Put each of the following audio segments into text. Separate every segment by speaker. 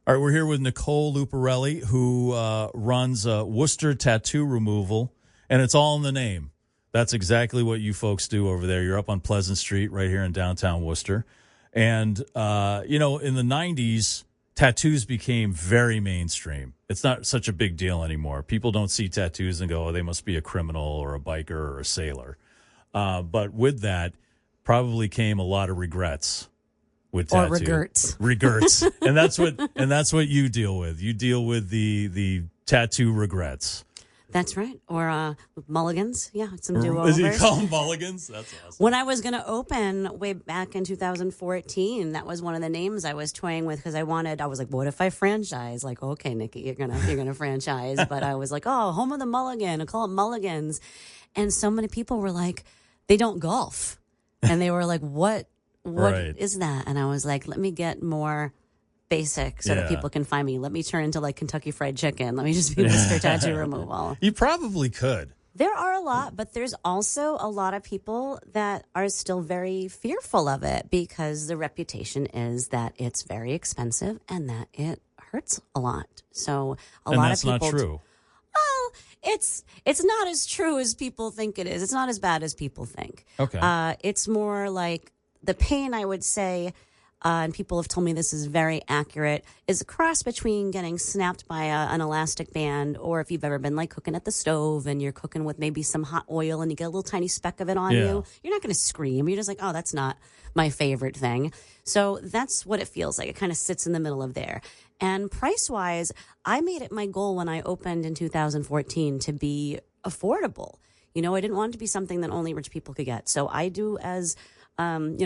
Speaker 1: All right, we're here with Nicole Luparelli, who runs Worcester Tattoo Removal, and it's all in the name. That's exactly what you folks do over there. You're up on Pleasant Street right here in downtown Worcester. And, in the 90s, tattoos became very mainstream. It's not such a big deal anymore. People don't see tattoos and go, oh, they must be a criminal or a biker or a sailor. But with that, probably came a lot of regrets. With tattoo.
Speaker 2: Or
Speaker 1: regrets. and that's what you deal with. You deal with the tattoo regrets.
Speaker 2: That's right. Or mulligans. Yeah, some do-overs.
Speaker 1: You call them mulligans? That's awesome.
Speaker 2: When I was going to open way back in 2014, that was one of the names I was toying with because I was like, what if I franchise? Like, okay, Nikki, you're gonna franchise. But I was like, oh, home of the mulligan. I call it mulligans. And so many people were like, they don't golf. And they were like, what
Speaker 1: right.
Speaker 2: is that? And I was like, let me get more basic so that people can find me. Let me turn into like Kentucky Fried Chicken. Let me just be Mr. Tattoo Removal.
Speaker 1: You probably could.
Speaker 2: There are a lot, but there's also a lot of people that are still very fearful of it because the reputation is that it's very expensive and that it hurts a lot. So a lot of people.
Speaker 1: That's not true.
Speaker 2: Well, it's not as true as people think it is. It's not as bad as people think.
Speaker 1: Okay.
Speaker 2: It's more like the pain, I would say, and people have told me this is very accurate, is a cross between getting snapped by an elastic band, or if you've ever been like cooking at the stove and you're cooking with maybe some hot oil and you get a little tiny speck of it on you. You're not going to scream. You're just like, oh, that's not my favorite thing. So that's what it feels like. It kind of sits in the middle of there. And price-wise, I made it my goal when I opened in 2014 to be affordable. I didn't want it to be something that only rich people could get. So I do as...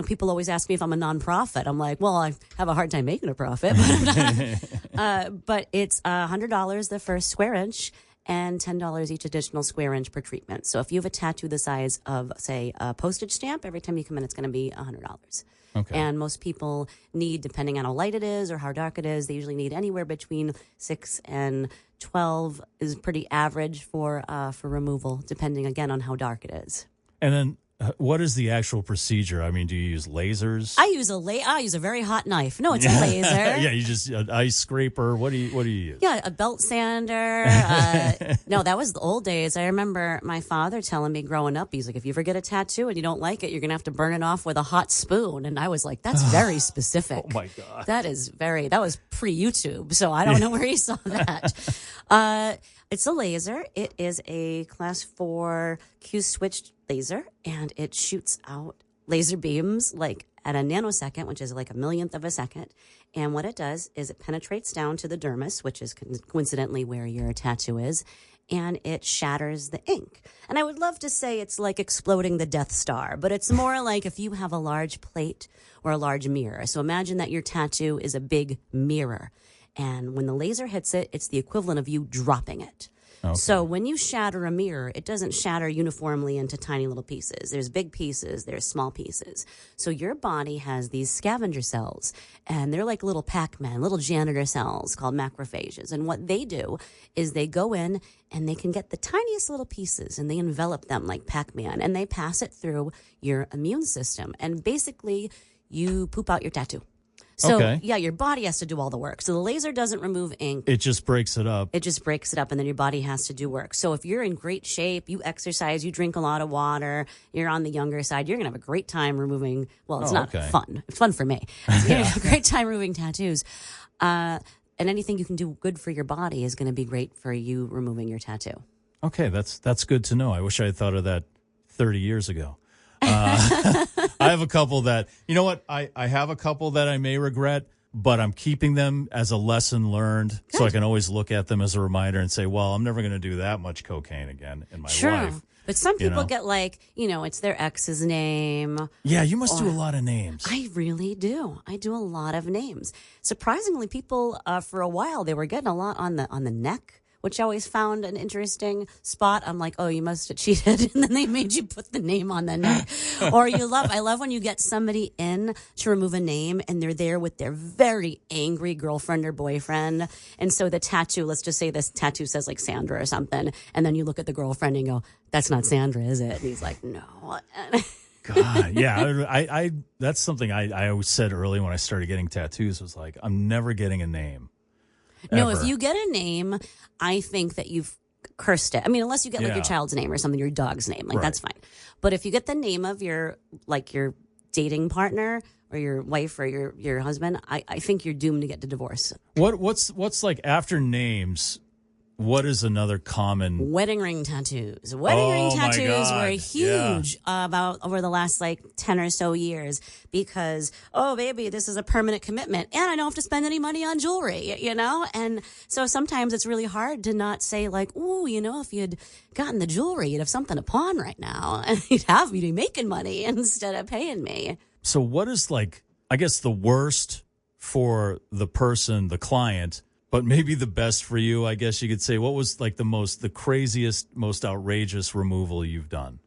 Speaker 2: people always ask me if I'm a nonprofit. I'm like, well, I have a hard time making a profit, but I'm not. But it's $100 the first square inch and $10 each additional square inch per treatment. So if you have a tattoo the size of, say, a postage stamp, every time you come in, it's going to be $100.
Speaker 1: Okay.
Speaker 2: And most people need, depending on how light it is or how dark it is, they usually need anywhere between 6 and 12 is pretty average for removal, depending, again, on how dark it is.
Speaker 1: And then what is the actual procedure? I mean, do you use lasers?
Speaker 2: I use a very hot knife. No, it's a laser.
Speaker 1: Yeah, you just an ice scraper. What do you use?
Speaker 2: Yeah, a belt sander. No, that was the old days. I remember my father telling me growing up, he's like, if you ever get a tattoo and you don't like it, you're going to have to burn it off with a hot spoon. And I was like, that's very specific.
Speaker 1: Oh, my God.
Speaker 2: That was pre-YouTube, so I don't know where he saw that. It's a laser. It is a class 4 Q-switched laser, and it shoots out laser beams like at a nanosecond, which is like a millionth of a second. And what it does is it penetrates down to the dermis, which is coincidentally where your tattoo is, and it shatters the ink. And I would love to say it's like exploding the Death Star, but it's more like if you have a large plate or a large mirror. So imagine that your tattoo is a big mirror. And when the laser hits it, it's the equivalent of you dropping it. Okay. So when you shatter a mirror, it doesn't shatter uniformly into tiny little pieces. There's big pieces, there's small pieces. So your body has these scavenger cells, and they're like little Pac-Man, little janitor cells called macrophages. And what they do is they go in and they can get the tiniest little pieces, and they envelop them like Pac-Man, and they pass it through your immune system. And basically, you poop out your tattoo. So, yeah, your body has to do all the work. So the laser doesn't remove ink.
Speaker 1: It just breaks it up.
Speaker 2: It just breaks it up, and then your body has to do work. So if you're in great shape, you exercise, you drink a lot of water, you're on the younger side, you're going to have a great time removing, well, it's not fun. It's fun for me. You're going to have a great time removing tattoos. And anything you can do good for your body is going to be great for you removing your tattoo.
Speaker 1: Okay, that's good to know. I wish I had thought of that 30 years ago. I have a couple that, you know what, I have a couple that I may regret, but I'm keeping them as a lesson learned. Good. So I can always look at them as a reminder and say, well, I'm never going to do that much cocaine again in my life.
Speaker 2: But some people get like, it's their ex's name.
Speaker 1: Yeah, you must do a lot of names.
Speaker 2: I really do. I do a lot of names. Surprisingly, people, for a while, they were getting a lot on the neck, which I always found an interesting spot. I'm like, oh, you must have cheated. And then they made you put the name on the neck. Or I love when you get somebody in to remove a name and they're there with their very angry girlfriend or boyfriend. And so the tattoo, let's just say this tattoo says like Sandra or something. And then you look at the girlfriend and go, that's not Sandra, is it? And he's like, no.
Speaker 1: God, yeah. I that's something I always said early when I started getting tattoos was like, I'm never getting a name.
Speaker 2: No,
Speaker 1: ever.
Speaker 2: if you get a name, I think that you've cursed it. I mean, unless you get like your child's name or something, your dog's name, like that's fine. But if you get the name of your dating partner or your wife or your husband, I think you're doomed to get the divorce.
Speaker 1: What's like after names? What is another common
Speaker 2: wedding ring tattoos? Wedding ring tattoos were huge about over the last 10 or so years because, oh baby, this is a permanent commitment and I don't have to spend any money on jewelry, And so sometimes it's really hard to not say ooh, if you'd gotten the jewelry, you'd have something to pawn right now and you'd be making money instead of paying me.
Speaker 1: So what is I guess the worst for the person, the client, but maybe the best for you, I guess you could say? What was the craziest, most outrageous removal you've done?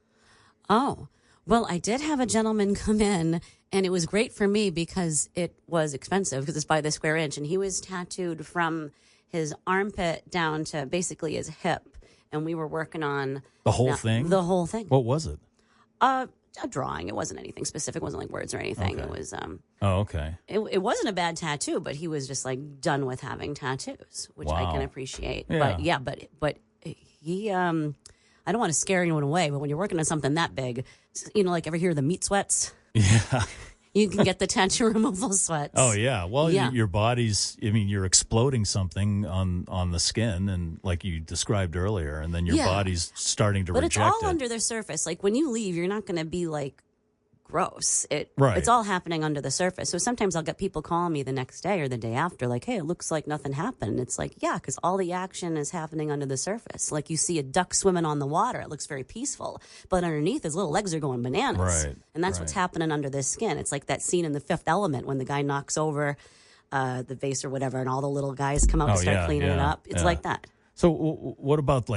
Speaker 2: Oh, well, I did have a gentleman come in, and it was great for me because it was expensive because it's by the square inch, and he was tattooed from his armpit down to basically his hip, and we were working on
Speaker 1: the whole thing.
Speaker 2: The whole thing.
Speaker 1: What was it?
Speaker 2: A drawing. It wasn't anything specific. It wasn't like words or anything.
Speaker 1: Okay.
Speaker 2: It was
Speaker 1: okay.
Speaker 2: It wasn't a bad tattoo, but he was just done with having tattoos, which I can appreciate.
Speaker 1: Yeah.
Speaker 2: But he I don't want to scare anyone away, but when you're working on something that big, ever hear the meat sweats?
Speaker 1: Yeah.
Speaker 2: You can get the tattoo removal sweats.
Speaker 1: Oh yeah. Well, your body's. I mean, you're exploding something on the skin, and like you described earlier, and then your body's starting to reject it.
Speaker 2: But it's all under the surface. When you leave, you're not going to be gross.
Speaker 1: Right.
Speaker 2: It's all happening under the surface. So sometimes I'll get people calling me the next day or the day after, hey, it looks like nothing happened. It's because all the action is happening under the surface. You see a duck swimming on the water. It looks very peaceful. But underneath, his little legs are going bananas.
Speaker 1: Right.
Speaker 2: And that's what's happening under the skin. It's like that scene in The Fifth Element when the guy knocks over the vase or whatever, and all the little guys come out to start cleaning it up. It's like that.
Speaker 1: So what about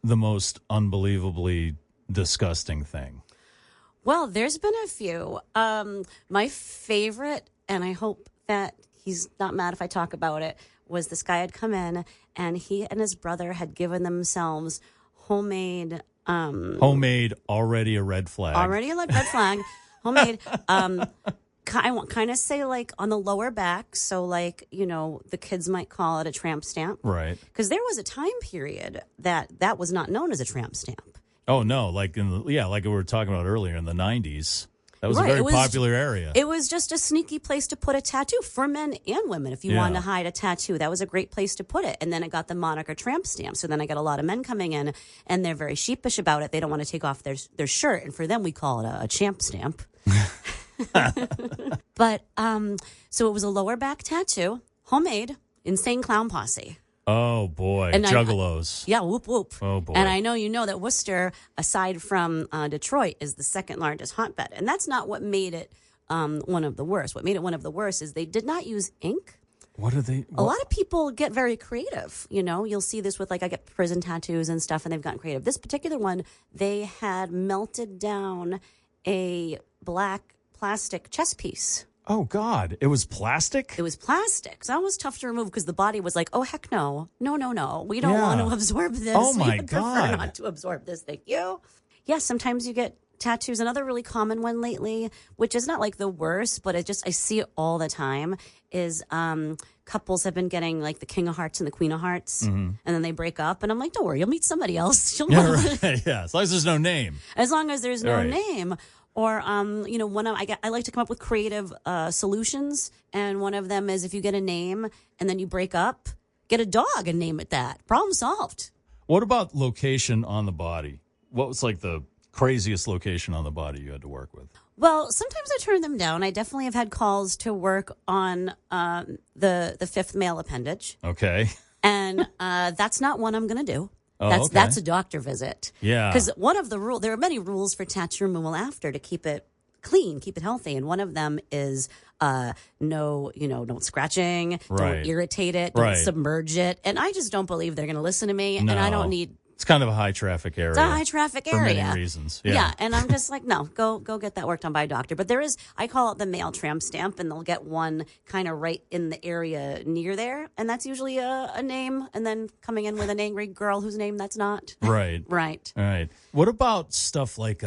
Speaker 1: the most unbelievably disgusting thing?
Speaker 2: Well, there's been a few. My favorite, and I hope that he's not mad if I talk about it, was this guy had come in and he and his brother had given themselves homemade.
Speaker 1: Homemade, already a red flag.
Speaker 2: Already a red flag. Homemade. I want kind of say on the lower back. So the kids might call it a tramp stamp.
Speaker 1: Right.
Speaker 2: Because there was a time period that was not known as a tramp stamp.
Speaker 1: Oh no! Like we were talking about earlier in the 90s, that was a very popular area.
Speaker 2: It was just a sneaky place to put a tattoo for men and women. If you wanted to hide a tattoo, that was a great place to put it. And then it got the moniker tramp stamp. So then I got a lot of men coming in, and they're very sheepish about it. They don't want to take off their shirt, and for them we call it a champ stamp. But so it was a lower back tattoo, homemade, Insane Clown Posse.
Speaker 1: Oh, boy.
Speaker 2: And
Speaker 1: Juggalos.
Speaker 2: Whoop, whoop.
Speaker 1: Oh, boy.
Speaker 2: And I know that Worcester, aside from Detroit, is the second largest hotbed. And that's not what made it one of the worst. What made it one of the worst is they did not use ink.
Speaker 1: What are they?
Speaker 2: A lot of people get very creative. You'll see this with I get prison tattoos and stuff, and they've gotten creative. This particular one, they had melted down a black plastic chess piece.
Speaker 1: Oh, God. It was plastic?
Speaker 2: It was plastic. So that was tough to remove because the body was oh, heck no. No. We don't want to absorb this.
Speaker 1: Oh, my
Speaker 2: We would prefer
Speaker 1: God.
Speaker 2: not to absorb this. Thank you. Yeah, sometimes you get tattoos. Another really common one lately, which is not the worst, but I see it all the time, is couples have been getting the King of Hearts and the Queen of Hearts, and then they break up. And I'm don't worry, you'll meet somebody else.
Speaker 1: Yeah, right. Yeah, as long as there's no name.
Speaker 2: As long as there's no name. Or, I like to come up with creative solutions. And one of them is if you get a name and then you break up, get a dog and name it that. Problem solved.
Speaker 1: What about location on the body? What was the craziest location on the body you had to work with?
Speaker 2: Well, sometimes I turn them down. I definitely have had calls to work on the fifth male appendage.
Speaker 1: Okay.
Speaker 2: And that's not one I'm going to do.
Speaker 1: Oh,
Speaker 2: That's a doctor visit.
Speaker 1: Yeah.
Speaker 2: Because one of the rules, there are many rules for tattoo removal after to keep it clean, keep it healthy. And one of them is no scratching, don't irritate it, don't submerge it. And I just don't believe they're going to listen to me.
Speaker 1: No.
Speaker 2: And I don't need
Speaker 1: It's kind of a high traffic area.
Speaker 2: It's a high traffic
Speaker 1: for
Speaker 2: area.
Speaker 1: many reasons.
Speaker 2: Yeah, and I'm just like, no, go get that worked on by a doctor. But there is, I call it the mail tramp stamp, and they'll get one kind of right in the area near there, and that's usually a name, and then coming in with an angry girl whose name that's not.
Speaker 1: Right.
Speaker 2: Right.
Speaker 1: All right. What about stuff like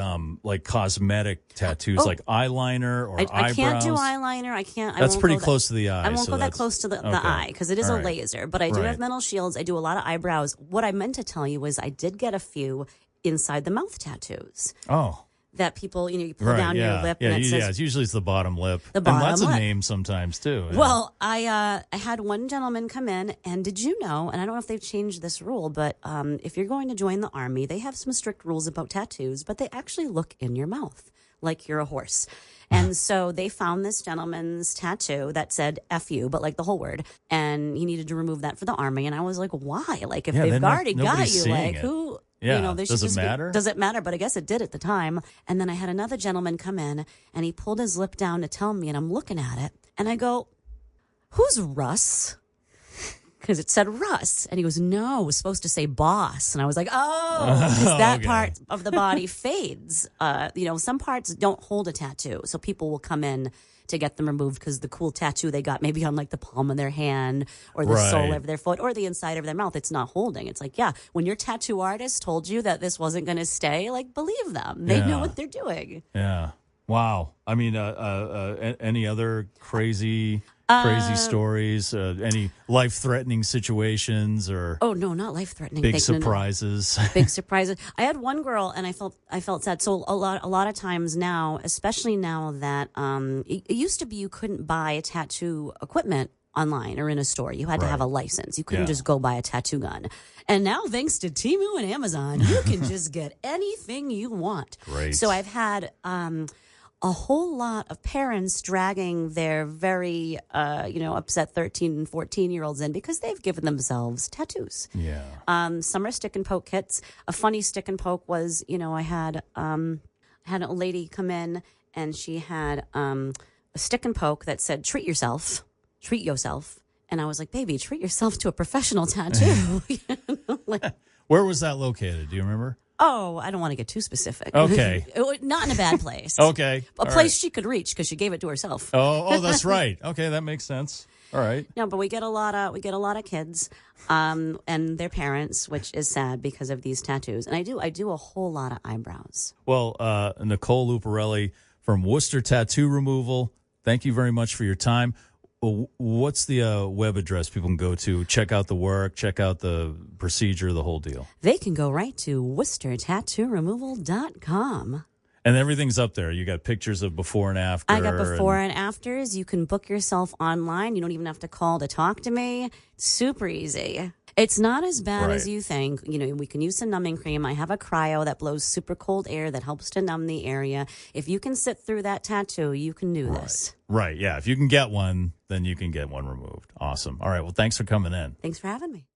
Speaker 1: cosmetic tattoos, like eyeliner or eyebrows?
Speaker 2: I can't do eyeliner. I can't.
Speaker 1: That's pretty close to the eye.
Speaker 2: I won't go that close to the eye because it is a laser. But I do have metal shields. I do a lot of eyebrows. What I meant to tell you was I did get a few inside the mouth tattoos.
Speaker 1: Oh.
Speaker 2: That people, you pull down your lip.
Speaker 1: Yeah,
Speaker 2: and it says,
Speaker 1: it's usually the bottom lip.
Speaker 2: The bottom
Speaker 1: and that's
Speaker 2: lip.
Speaker 1: a name sometimes, too. Yeah.
Speaker 2: Well, I had one gentleman come in, and did you know, and I don't know if they've changed this rule, but if you're going to join the Army, they have some strict rules about tattoos, but they actually look in your mouth like you're a horse. And so they found this gentleman's tattoo that said F you, but like the whole word. And he needed to remove that for the Army. And I was like, why? Like, if they've already got you, like, who...
Speaker 1: Yeah.
Speaker 2: They
Speaker 1: Does it matter?
Speaker 2: Does it matter? But I guess it did at the time. And then I had another gentleman come in, and he pulled his lip down to tell me, and I'm looking at it, and I go, who's Russ? Because it said Russ. And he goes, no, it was supposed to say boss. And I was like, because that part of the body fades. Some parts don't hold a tattoo. So people will come in to get them removed because the cool tattoo they got maybe on like the palm of their hand or the sole of their foot or the inside of their mouth, it's not holding. It's like, yeah, when your tattoo artist told you that this wasn't going to stay, like, believe them. They know what they're doing.
Speaker 1: Yeah. Wow. I mean, any other crazy stories? Any life-threatening situations or?
Speaker 2: Oh no, not life-threatening.
Speaker 1: Big surprises.
Speaker 2: No. Big surprises. I had one girl, and I felt sad. So a lot of times now, especially now that it used to be you couldn't buy a tattoo equipment online or in a store. You had to have a license. You couldn't just go buy a tattoo gun. And now, thanks to Temu and Amazon, you can just get anything you want.
Speaker 1: Great.
Speaker 2: So I've had a whole lot of parents dragging their very, upset 13 and 14-year-olds in because they've given themselves tattoos.
Speaker 1: Yeah.
Speaker 2: Some are stick and poke kits. A funny stick and poke was, I had a lady come in, and she had a stick and poke that said, treat yourself. And I was like, baby, treat yourself to a professional tattoo.
Speaker 1: Where was that located? Do you remember?
Speaker 2: Oh, I don't want to get too specific.
Speaker 1: Okay.
Speaker 2: Not in a bad place.
Speaker 1: Okay.
Speaker 2: A place she could reach because she gave it to herself.
Speaker 1: Oh, that's right. Okay, that makes sense. All right.
Speaker 2: No, but we get a lot of kids and their parents, which is sad because of these tattoos. And I do a whole lot of eyebrows.
Speaker 1: Well, Nicole Luparelli from Worcester Tattoo Removal, thank you very much for your time. What's the web address people can go to, check out the work, check out the procedure, the whole deal?
Speaker 2: They can go right to WorcesterTattooRemoval.com.
Speaker 1: And everything's up there. You got pictures of before and after.
Speaker 2: I got before and afters. You can book yourself online. You don't even have to call to talk to me. It's super easy. It's not as bad as you think. We can use some numbing cream. I have a cryo that blows super cold air that helps to numb the area. If you can sit through that tattoo, you can do this.
Speaker 1: Right, yeah. If you can get one, then you can get one removed. Awesome. All right, well, thanks for coming in.
Speaker 2: Thanks for having me.